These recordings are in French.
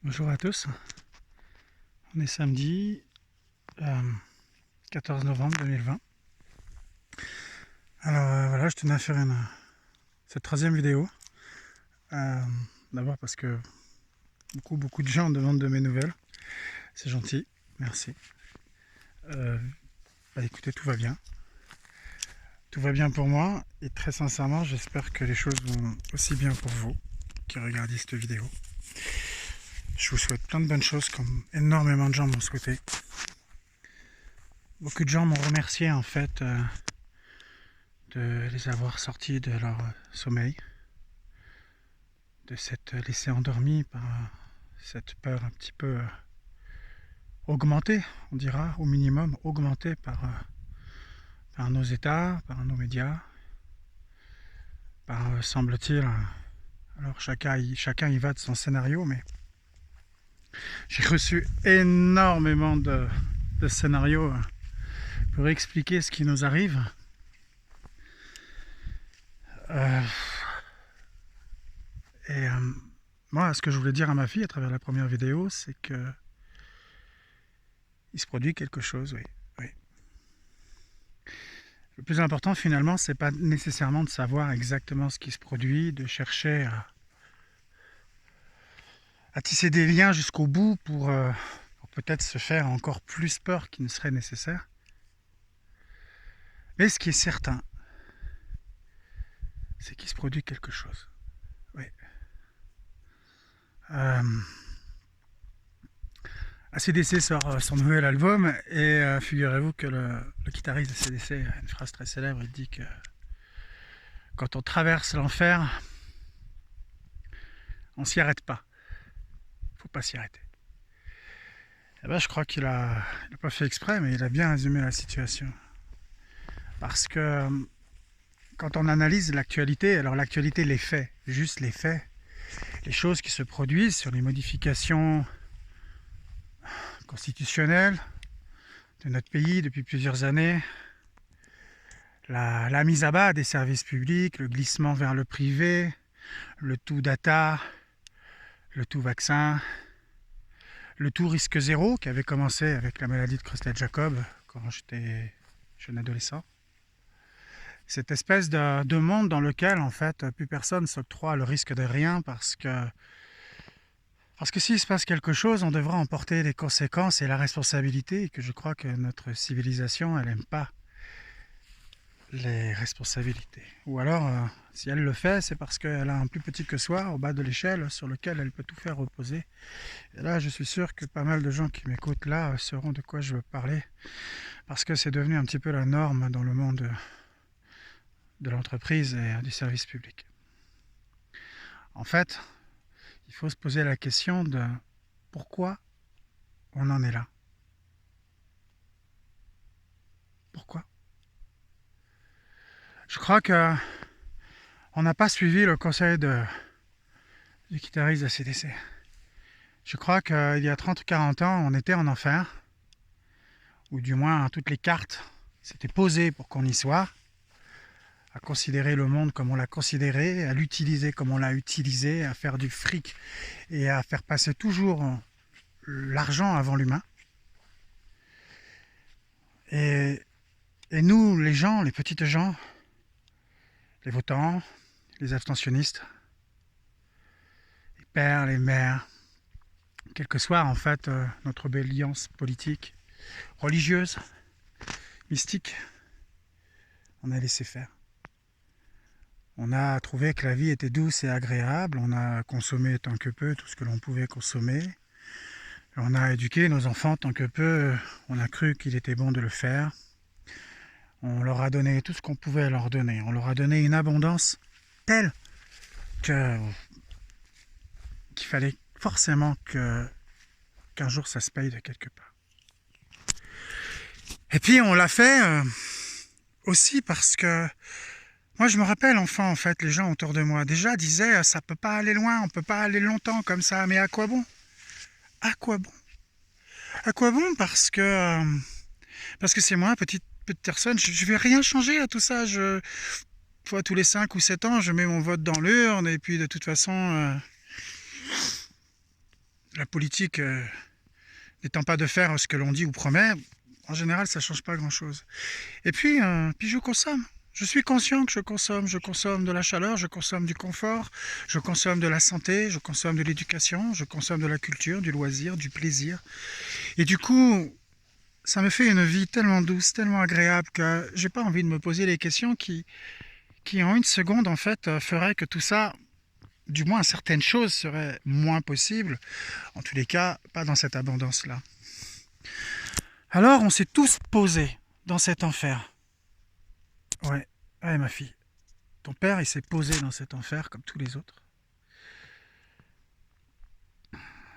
Bonjour à tous, on est samedi 14 novembre 2020. Alors voilà, je tenais à faire cette troisième vidéo. D'abord parce que beaucoup de gens demandent de mes nouvelles. C'est gentil, merci. Écoutez, tout va bien. Tout va bien pour moi et très sincèrement, j'espère que les choses vont aussi bien pour vous qui regardez cette vidéo. Je vous souhaite plein de bonnes choses comme énormément de gens m'ont souhaité. Beaucoup de gens m'ont remercié en fait de les avoir sortis de leur sommeil, de s'être laissés endormis par cette peur un petit peu augmentée, on dira au minimum, augmentée par nos États, par nos médias, par semble-t-il, alors chacun y va de son scénario, mais j'ai reçu énormément de scénarios pour expliquer ce qui nous arrive. Moi, ce que je voulais dire à ma fille à travers la première vidéo, c'est que il se produit quelque chose, oui. Le plus important, finalement, c'est pas nécessairement de savoir exactement ce qui se produit, de chercher à tisser des liens jusqu'au bout pour peut-être se faire encore plus peur qu'il ne serait nécessaire. Mais ce qui est certain, c'est qu'il se produit quelque chose. Oui. AC/DC sort son nouvel album et figurez-vous que le guitariste de AC/DC a une phrase très célèbre, il dit que quand on traverse l'enfer, on s'y arrête pas. Faut pas s'y arrêter. Eh ben, je crois qu'il a pas fait exprès, mais il a bien résumé la situation. Parce que quand on analyse l'actualité, alors l'actualité, les faits, juste les faits, les choses qui se produisent sur les modifications constitutionnelles de notre pays depuis plusieurs années, la mise à bas des services publics, le glissement vers le privé, le tout data, le tout vaccin, le tout risque zéro qui avait commencé avec la maladie de Creutzfeldt-Jakob quand j'étais jeune adolescent. Cette espèce de monde dans lequel en fait plus personne s'octroie le risque de rien parce que s'il se passe quelque chose, on devra en porter les conséquences et la responsabilité, et que je crois que notre civilisation, elle n'aime pas les responsabilités. Ou alors, si elle le fait, c'est parce qu'elle a un plus petit que soi au bas de l'échelle sur lequel elle peut tout faire reposer. Et là, je suis sûr que pas mal de gens qui m'écoutent là sauront de quoi je veux parler, parce que c'est devenu un petit peu la norme dans le monde de l'entreprise et du service public. En fait, il faut se poser la question de pourquoi on en est là. Pourquoi ? Je crois que on n'a pas suivi le conseil du guitariste de AC/DC. Je crois qu'il y a 30 ou 40 ans, on était en enfer, ou du moins toutes les cartes s'étaient posées pour qu'on y soit, à considérer le monde comme on l'a considéré, à l'utiliser comme on l'a utilisé, à faire du fric et à faire passer toujours l'argent avant l'humain. Et nous, les gens, les petites gens, les votants, les abstentionnistes, les pères, les mères, quelle que soit en fait notre obédience politique, religieuse, mystique, on a laissé faire. On a trouvé que la vie était douce et agréable, on a consommé tant que peu tout ce que l'on pouvait consommer, on a éduqué nos enfants tant que peu, on a cru qu'il était bon de le faire, on leur a donné tout ce qu'on pouvait leur donner, on leur a donné une abondance telle qu'il fallait forcément qu'un jour ça se paye de quelque part. Et puis on l'a fait aussi parce que moi je me rappelle enfant en fait, les gens autour de moi déjà disaient ça peut pas aller loin, on peut pas aller longtemps comme ça, mais à quoi bon ? À quoi bon ? À quoi bon ? Parce que c'est moi, petite personne, je vais rien changer à tout ça. Fois tous les 5 ou 7 ans, je mets mon vote dans l'urne et puis de toute façon la politique n'étant pas de faire ce que l'on dit ou promet, en général, ça ne change pas grand-chose. Et puis je consomme. Je suis conscient que je consomme de la chaleur, je consomme du confort, je consomme de la santé, je consomme de l'éducation, je consomme de la culture, du loisir, du plaisir. Et du coup, ça me fait une vie tellement douce, tellement agréable que j'ai pas envie de me poser les questions qui en une seconde, en fait, feraient que tout ça, du moins certaines choses seraient moins possibles. En tous les cas, pas dans cette abondance-là. Alors, on s'est tous posés dans cet enfer. Ouais, ma fille. Ton père, il s'est posé dans cet enfer comme tous les autres.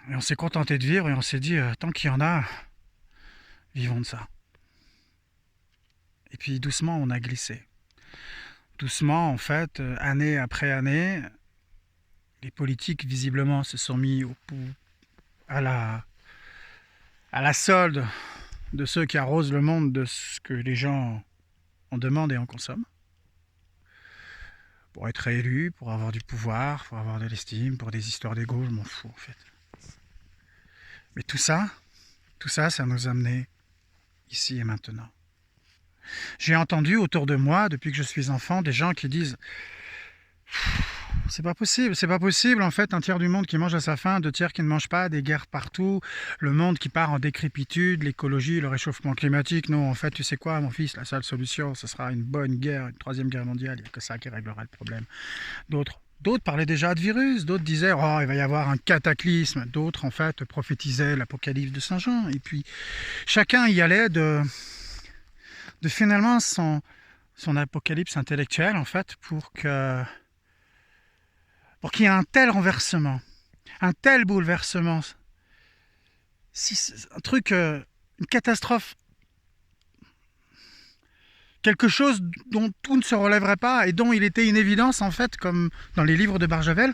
Et on s'est contenté de vivre et on s'est dit, tant qu'il y en a, vivons de ça. Et puis doucement, on a glissé. Doucement, en fait, année après année, les politiques, visiblement, se sont mis à la solde de ceux qui arrosent le monde de ce que les gens en demandent et en consomment. Pour être élu, pour avoir du pouvoir, pour avoir de l'estime, pour des histoires d'ego, je m'en fous, en fait. Mais tout ça, ça nous a amenés ici et maintenant. J'ai entendu autour de moi, depuis que je suis enfant, des gens qui disent « c'est pas possible en fait, un tiers du monde qui mange à sa faim, 2 tiers qui ne mangent pas, des guerres partout, le monde qui part en décrépitude, l'écologie, le réchauffement climatique. Non, en fait, tu sais quoi, mon fils, la seule solution, ce sera une bonne guerre, une 3e guerre mondiale, il n'y a que ça qui réglera le problème. » D'autres parlaient déjà de virus, d'autres disaient « oh, il va y avoir un cataclysme », d'autres en fait prophétisaient l'apocalypse de Saint Jean, et puis chacun y allait de finalement son apocalypse intellectuel en fait pour qu'il y ait un tel renversement, un tel bouleversement, un truc, une catastrophe, quelque chose dont tout ne se relèverait pas et dont il était une évidence en fait, comme dans les livres de Barjavel,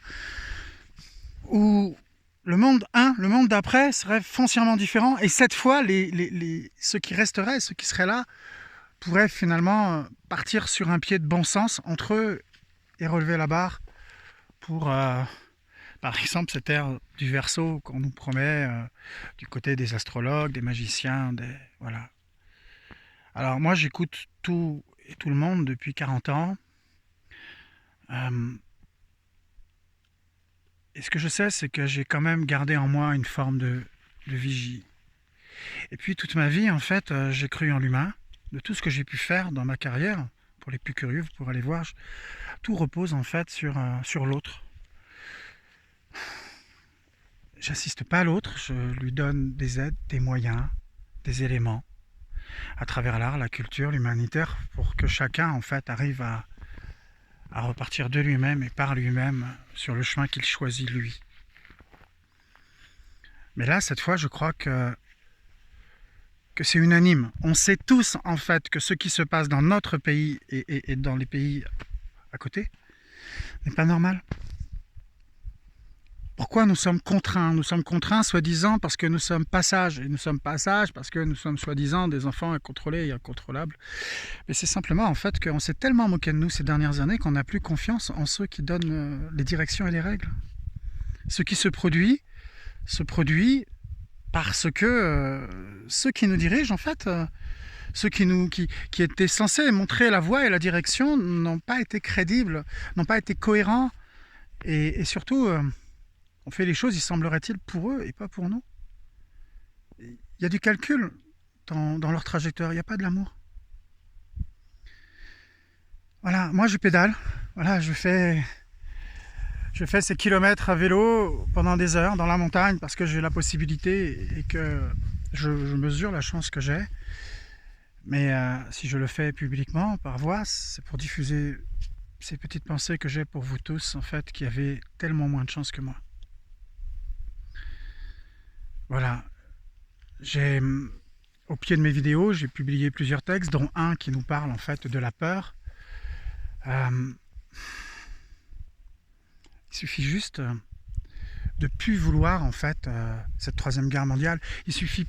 où le monde d'après serait foncièrement différent, et cette fois, ceux qui resteraient, ceux qui seraient là, pourraient finalement partir sur un pied de bon sens entre eux et relever la barre pour, par exemple, cette ère du Verseau qu'on nous promet du côté des astrologues, des magiciens, voilà. Alors moi, j'écoute tout et tout le monde depuis 40 ans. Et ce que je sais, c'est que j'ai quand même gardé en moi une forme de vigie. Et puis toute ma vie, en fait, j'ai cru en l'humain. De tout ce que j'ai pu faire dans ma carrière, pour les plus curieux, vous pourrez aller voir, tout repose en fait sur l'autre. J'assiste pas à l'autre, je lui donne des aides, des moyens, des éléments, à travers l'art, la culture, l'humanitaire, pour que chacun en fait arrive à repartir de lui-même et par lui-même sur le chemin qu'il choisit lui. Mais là, cette fois, je crois que c'est unanime. On sait tous en fait que ce qui se passe dans notre pays et dans les pays à côté n'est pas normal. Pourquoi nous sommes contraints ? Nous sommes contraints soi-disant parce que nous sommes passages. Et nous sommes passages parce que nous sommes soi-disant des enfants incontrôlés et incontrôlables. Mais c'est simplement en fait qu'on s'est tellement moqué de nous ces dernières années qu'on n'a plus confiance en ceux qui donnent les directions et les règles. Ce qui se produit parce que ceux qui nous dirigent, en fait, ceux qui étaient censés montrer la voie et la direction, n'ont pas été crédibles, n'ont pas été cohérents, et surtout, on fait les choses, il semblerait-il, pour eux et pas pour nous. Il y a du calcul dans leur trajectoire, il n'y a pas de l'amour. Voilà, moi je pédale, voilà, je fais ces kilomètres à vélo pendant des heures dans la montagne parce que j'ai la possibilité et que je mesure la chance que j'ai. Mais si je le fais publiquement, par voix, c'est pour diffuser ces petites pensées que j'ai pour vous tous, en fait, qui avez tellement moins de chance que moi. Voilà. Au pied de mes vidéos, j'ai publié plusieurs textes, dont un qui nous parle, en fait, de la peur. Il suffit juste de plus vouloir en fait cette 3e guerre mondiale. Il suffit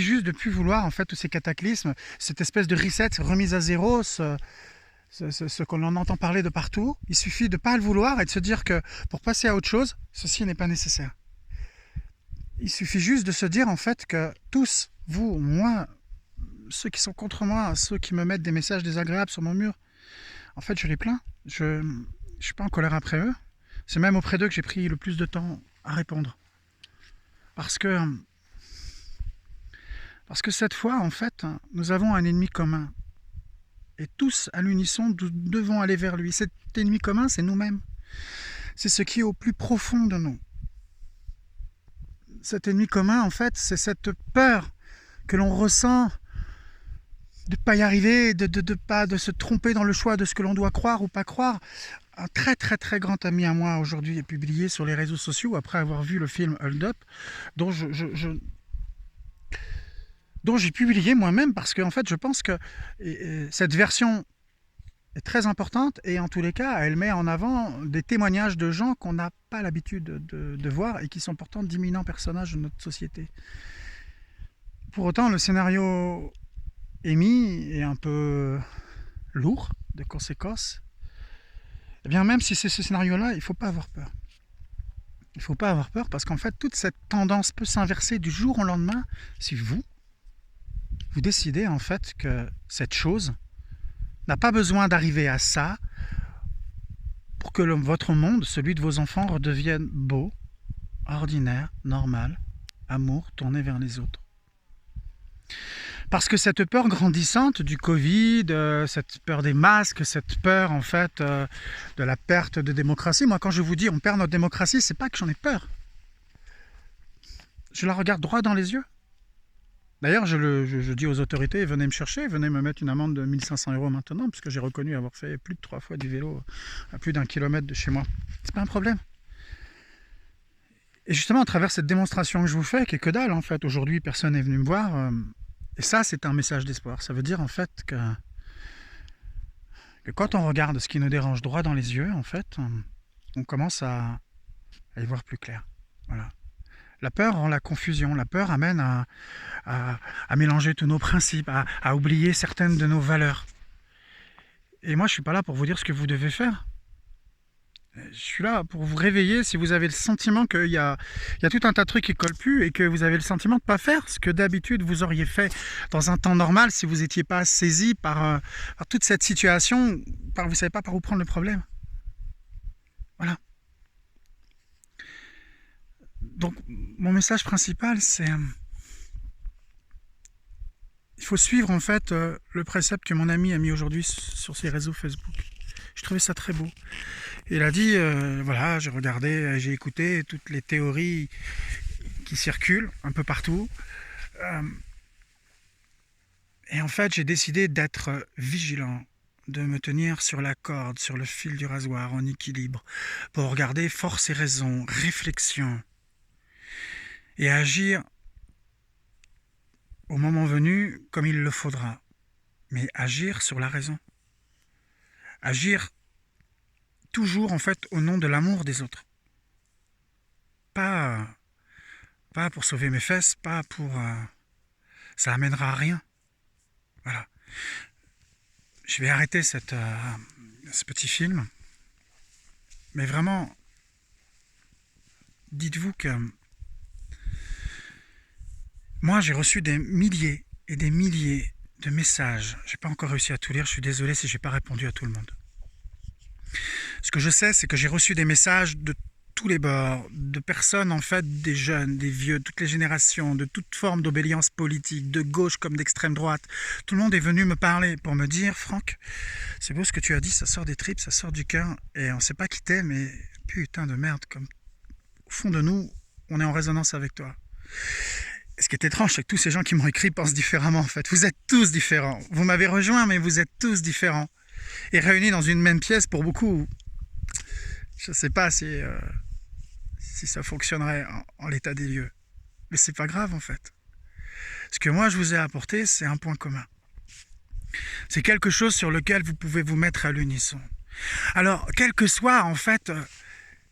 juste de plus vouloir en fait tous ces cataclysmes, cette espèce de reset, remise à zéro, ce qu'on en entend parler de partout. Il suffit de ne pas le vouloir et de se dire que pour passer à autre chose, ceci n'est pas nécessaire. Il suffit juste de se dire en fait que tous, vous, moi, ceux qui sont contre moi, ceux qui me mettent des messages désagréables sur mon mur, en fait, je les plains. Je ne suis pas en colère après eux. C'est même auprès d'eux que j'ai pris le plus de temps à répondre. Parce que cette fois, en fait, nous avons un ennemi commun. Et tous, à l'unisson, nous devons aller vers lui. Cet ennemi commun, c'est nous-mêmes. C'est ce qui est au plus profond de nous. Cet ennemi commun, en fait, c'est cette peur que l'on ressent de ne pas y arriver, de se tromper dans le choix de ce que l'on doit croire ou pas croire. Un très très très grand ami à moi aujourd'hui est publié sur les réseaux sociaux après avoir vu le film Hold Up, dont j'ai publié moi-même parce qu'en fait je pense que cette version est très importante et en tous les cas elle met en avant des témoignages de gens qu'on n'a pas l'habitude de voir et qui sont pourtant d'imminents personnages de notre société. Pour autant, le scénario émis est un peu lourd de conséquences. Eh bien, même si c'est ce scénario-là, il ne faut pas avoir peur. Il ne faut pas avoir peur parce qu'en fait, toute cette tendance peut s'inverser du jour au lendemain si vous décidez en fait que cette chose n'a pas besoin d'arriver à ça pour que votre monde, celui de vos enfants, redevienne beau, ordinaire, normal, amour, tourné vers les autres. Parce que cette peur grandissante du Covid, cette peur des masques, cette peur en fait de la perte de démocratie, moi quand je vous dis on perd notre démocratie, c'est pas que j'en ai peur. Je la regarde droit dans les yeux. D'ailleurs, je dis aux autorités, venez me chercher, venez me mettre une amende de 1 500 € maintenant, puisque j'ai reconnu avoir fait plus de 3 fois du vélo à plus d'1 kilomètre de chez moi. C'est pas un problème. Et justement, à travers cette démonstration que je vous fais, qui est que dalle en fait, aujourd'hui personne n'est venu me voir, et ça c'est un message d'espoir. Ça veut dire en fait que quand on regarde ce qui nous dérange droit dans les yeux, en fait, on commence à y voir plus clair. Voilà. La peur rend la confusion, la peur amène à mélanger tous nos principes, à oublier certaines de nos valeurs. Et moi, je ne suis pas là pour vous dire ce que vous devez faire. Je suis là pour vous réveiller si vous avez le sentiment qu'il y a tout un tas de trucs qui ne collent plus et que vous avez le sentiment de ne pas faire ce que d'habitude vous auriez fait dans un temps normal si vous n'étiez pas saisi par toute cette situation, vous ne savez pas par où prendre le problème. Voilà. Donc, mon message principal, c'est il faut suivre en fait le précepte que mon ami a mis aujourd'hui sur ses réseaux Facebook. Je trouvais ça très beau. Il a dit, voilà, j'ai regardé, j'ai écouté toutes les théories qui circulent un peu partout. Et en fait, j'ai décidé d'être vigilant, de me tenir sur la corde, sur le fil du rasoir, en équilibre, pour regarder force et raison, réflexion, et agir au moment venu comme il le faudra, mais agir sur la raison. Agir toujours en fait au nom de l'amour des autres. Pas pour sauver mes fesses, pas pour... ça amènera à rien. Voilà. Je vais arrêter ce petit film. Mais vraiment, dites-vous que moi j'ai reçu des milliers et des milliers de messages. Je n'ai pas encore réussi à tout lire, je suis désolé si je n'ai pas répondu à tout le monde. Ce que je sais, c'est que j'ai reçu des messages de tous les bords, de personnes en fait, des jeunes, des vieux, toutes les générations, de toute forme d'obédience politique, de gauche comme d'extrême droite. Tout le monde est venu me parler pour me dire, Franck, c'est beau ce que tu as dit, ça sort des tripes, ça sort du cœur, et on ne sait pas qui t'es, mais putain de merde, comme au fond de nous, on est en résonance avec toi. Et ce qui est étrange, c'est que tous ces gens qui m'ont écrit pensent différemment en fait. Vous êtes tous différents. Vous m'avez rejoint, mais vous êtes tous différents. Et réunis dans une même pièce, pour beaucoup, je ne sais pas si ça fonctionnerait en l'état des lieux. Mais c'est pas grave en fait. Ce que moi je vous ai apporté, c'est un point commun. C'est quelque chose sur lequel vous pouvez vous mettre à l'unisson. Alors, quelle que soit en fait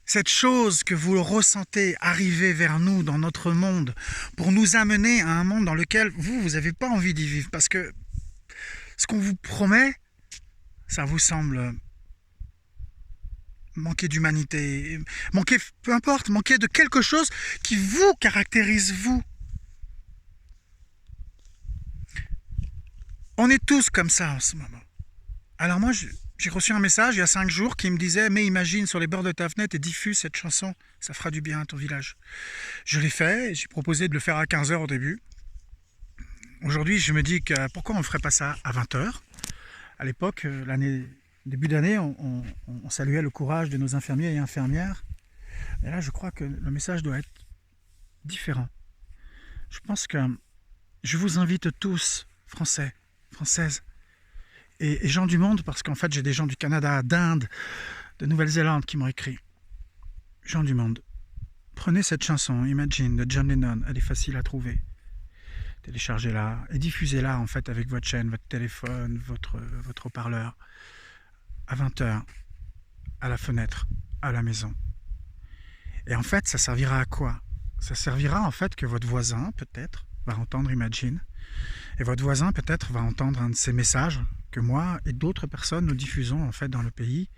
cette chose que vous ressentez arriver vers nous dans notre monde, pour nous amener à un monde dans lequel vous n'avez pas envie d'y vivre, parce que ce qu'on vous promet, ça vous semble manquer d'humanité, manquer, peu importe, manquer de quelque chose qui vous caractérise, vous. On est tous comme ça en ce moment. Alors moi, j'ai reçu un message il y a 5 jours qui me disait « Mais imagine sur les bords de ta fenêtre et diffuse cette chanson, ça fera du bien à ton village. » Je l'ai fait, et j'ai proposé de le faire à 15 heures au début. Aujourd'hui, je me dis que pourquoi on ne ferait pas ça à 20 heures. À l'époque, début d'année, on saluait le courage de nos infirmiers et infirmières. Et là, je crois que le message doit être différent. Je pense que je vous invite tous, Français, Françaises, et gens du monde, parce qu'en fait, j'ai des gens du Canada, d'Inde, de Nouvelle-Zélande qui m'ont écrit. Gens du monde, prenez cette chanson, Imagine, de John Lennon, elle est facile à trouver. Téléchargez-la et diffusez-la en fait avec votre chaîne, votre téléphone, votre haut-parleur, à 20h, à la fenêtre, à la maison. Et en fait, ça servira à quoi? Ça servira en fait que votre voisin, peut-être, va entendre Imagine, et votre voisin, peut-être, va entendre un de ces messages que moi et d'autres personnes nous diffusons en fait dans le pays.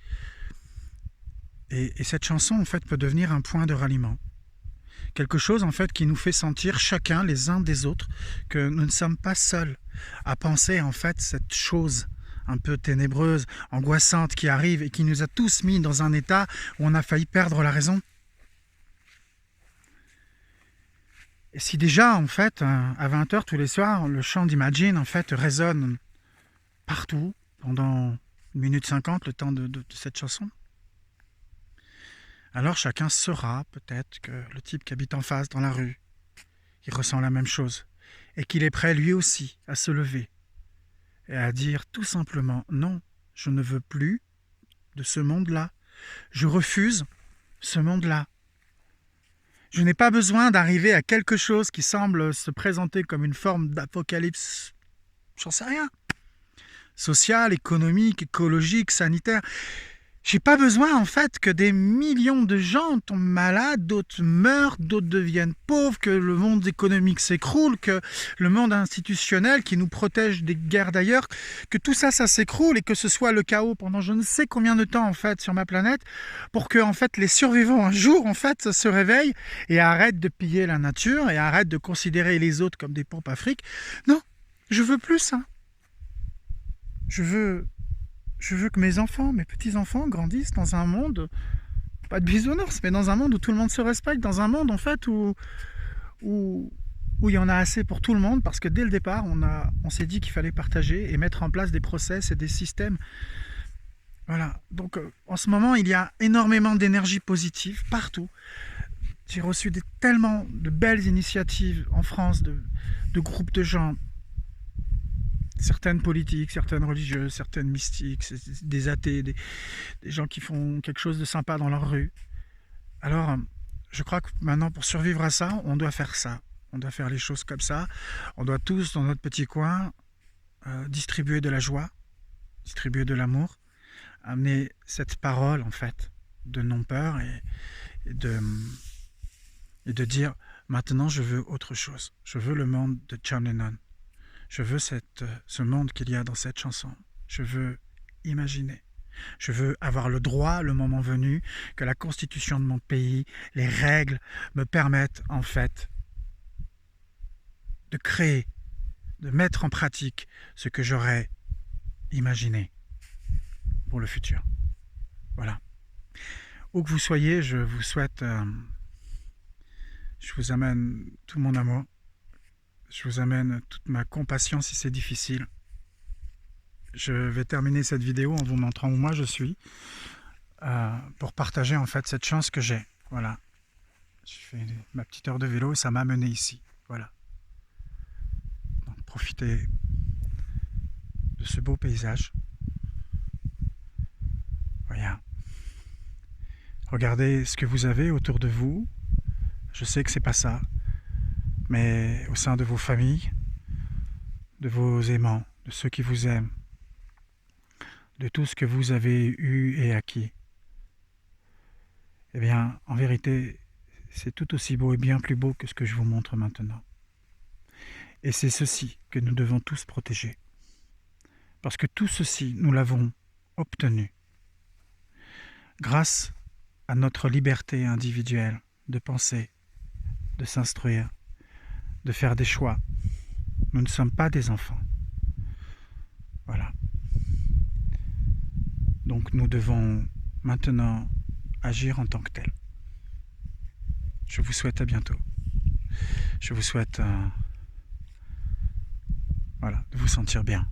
Et cette chanson, en fait, peut devenir un point de ralliement. Quelque chose, en fait, qui nous fait sentir chacun, les uns des autres, que nous ne sommes pas seuls à penser, en fait, cette chose un peu ténébreuse, angoissante qui arrive et qui nous a tous mis dans un état où on a failli perdre la raison. Et si déjà, en fait, à 20h tous les soirs, le chant d'Imagine, en fait, résonne partout, pendant 1 minute 50, le temps de cette chanson, alors chacun saura peut-être que le type qui habite en face dans la rue, il ressent la même chose et qu'il est prêt lui aussi à se lever et à dire tout simplement non, je ne veux plus de ce monde-là. Je refuse ce monde-là. Je n'ai pas besoin d'arriver à quelque chose qui semble se présenter comme une forme d'apocalypse, j'en sais rien, social, économique, écologique, sanitaire. J'ai pas besoin en fait que des millions de gens tombent malades, d'autres meurent, d'autres deviennent pauvres, que le monde économique s'écroule, que le monde institutionnel qui nous protège des guerres d'ailleurs, que tout ça s'écroule et que ce soit le chaos pendant je ne sais combien de temps en fait sur ma planète, pour que en fait les survivants un jour en fait se réveillent et arrêtent de piller la nature et arrêtent de considérer les autres comme des pompes à fric. Non, je veux plus ça. Je veux que mes enfants, mes petits-enfants grandissent dans un monde, pas de bisounours, mais dans un monde où tout le monde se respecte, dans un monde en fait où il y en a assez pour tout le monde, parce que dès le départ, on s'est dit qu'il fallait partager et mettre en place des process et des systèmes. Voilà, donc en ce moment, il y a énormément d'énergie positive partout. J'ai reçu tellement de belles initiatives en France, de groupes de gens, certaines politiques, certaines religieuses, certaines mystiques, des athées, des gens qui font quelque chose de sympa dans leur rue. Alors, je crois que maintenant, pour survivre à ça, on doit faire ça. On doit faire les choses comme ça. On doit tous, dans notre petit coin, distribuer de la joie, distribuer de l'amour, amener cette parole, en fait, de non-peur et de dire, maintenant, je veux autre chose. Je veux le monde de John Lennon. Je veux ce monde qu'il y a dans cette chanson. Je veux imaginer. Je veux avoir le droit, le moment venu, que la constitution de mon pays, les règles me permettent en fait de créer, de mettre en pratique ce que j'aurais imaginé pour le futur. Voilà. Où que vous soyez, je vous souhaite, je vous amène tout mon amour. Je vous amène toute ma compassion si c'est difficile. Je vais terminer cette vidéo en vous montrant où moi je suis pour partager en fait cette chance que j'ai. Voilà. Je fais ma petite heure de vélo et ça m'a amené ici. Voilà. Donc profitez de ce beau paysage. Voilà. Regardez ce que vous avez autour de vous. Je sais que c'est pas ça. Mais au sein de vos familles, de vos aimants, de ceux qui vous aiment, de tout ce que vous avez eu et acquis, eh bien, en vérité, c'est tout aussi beau et bien plus beau que ce que je vous montre maintenant. Et c'est ceci que nous devons tous protéger. Parce que tout ceci, nous l'avons obtenu. grâce à notre liberté individuelle de penser, de s'instruire, de faire des choix. Nous ne sommes pas des enfants. Voilà. Donc nous devons maintenant agir en tant que tels. Je vous souhaite à bientôt. Je vous souhaite de vous sentir bien.